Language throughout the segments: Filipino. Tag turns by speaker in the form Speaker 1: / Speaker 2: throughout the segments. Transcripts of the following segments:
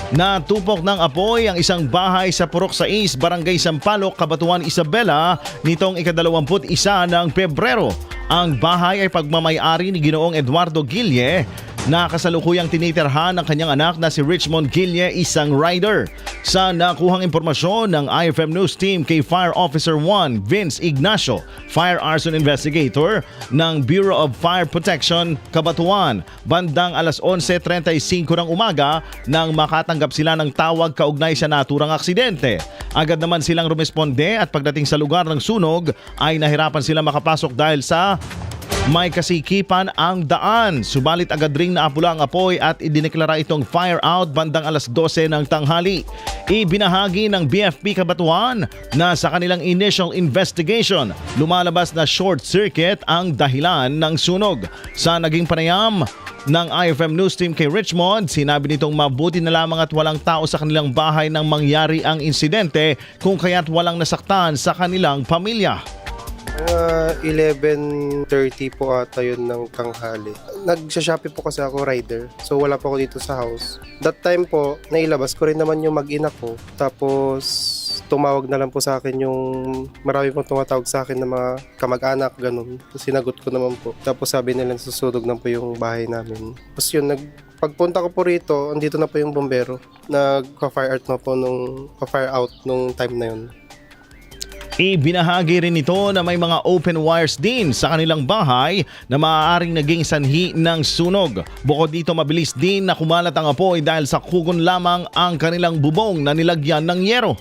Speaker 1: Natupok ng apoy ang isang bahay sa Purok 6, Barangay Sampaloc, Cabanatuan, Isabela nitong ika-21 ng Pebrero. Ang bahay ay pagmamay-ari ni Ginoong Eduardo Guille na kasalukuyang tinitirhan ng kanyang anak na si Richmond Guille, isang rider. Sa nakuhang impormasyon ng IFM News Team kay Fire Officer 1 Vince Ignacio, Fire Arson Investigator ng Bureau of Fire Protection, Cabanatuan, bandang alas 11:35 ng umaga nang makatanggap sila ng tawag kaugnay sa naturang aksidente. Agad naman silang rumesponde at pagdating sa lugar ng sunog ay nahirapan sila makapasok dahil sa may kasikipan ang daan. Subalit agad ring naapula ang apoy at idineklara itong fire out bandang alas 12 ng tanghali. Ibinahagi ng BFP Cabanatuan na sa kanilang initial investigation, lumalabas na short circuit ang dahilan ng sunog. Sa naging panayam ng IFM News Team kay Richmond, sinabi nitong mabuti na lamang at walang tao sa kanilang bahay nang mangyari ang insidente, kung kaya't walang nasaktan sa kanilang pamilya.
Speaker 2: 11:30 po ata yun ng tanghali. Nagsha-shopee po kasi ako, rider. So wala po ako dito sa house. That time po, nailabas ko rin naman yung mag-ina ko. Tapos tumawag na lang po sa akin yung marami pong tumatawag sa akin na mga kamag-anak, ganun. So, sinagot ko naman po. Tapos sabi nila susunog na po yung bahay namin. Tapos yun, pagpunta ko po rito, andito na po yung bombero. Nagpa-fire out na po fire out nung time na yun.
Speaker 1: Ibinahagi rin ito na may mga open wires din sa kanilang bahay na maaaring naging sanhi ng sunog. Bukod dito, mabilis din na kumalat ang apoy dahil sa kugon lamang ang kanilang bubong na nilagyan ng yero.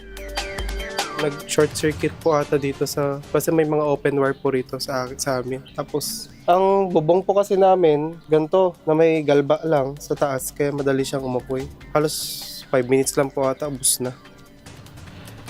Speaker 2: Nag-short circuit po ata dito kasi may mga open wire po rito sa amin. Tapos, ang bubong po kasi namin, ganito, na may galba lang sa taas, kaya madali siyang umapoy. Halos 5 minutes lang po ata, ubos na.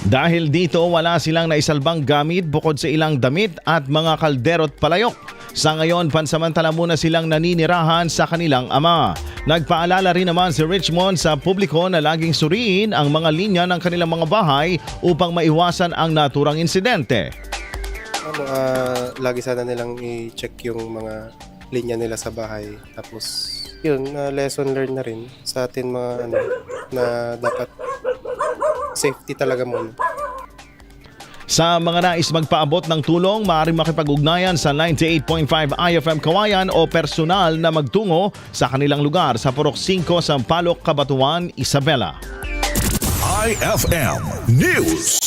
Speaker 1: Dahil dito, wala silang naisalbang gamit bukod sa ilang damit at mga kalderot palayok. Sa ngayon, pansamantala muna silang naninirahan sa kanilang ama. Nagpaalala rin naman si Richmond sa publiko na laging suriin ang mga linya ng kanilang mga bahay upang maiwasan ang naturang insidente.
Speaker 2: Lagi sana nilang i-check yung mga linya nila sa bahay. Tapos, yun, lesson learned na rin sa atin mga na dapat safety talaga muna.
Speaker 1: Sa mga nais magpaabot ng tulong, maaaring makipag-ugnayan sa 98.5 IFM Kawayan o personal na magtungo sa kanilang lugar sa Purok 5, Sampaloc, Cabanatuan, Isabela.
Speaker 3: IFM News.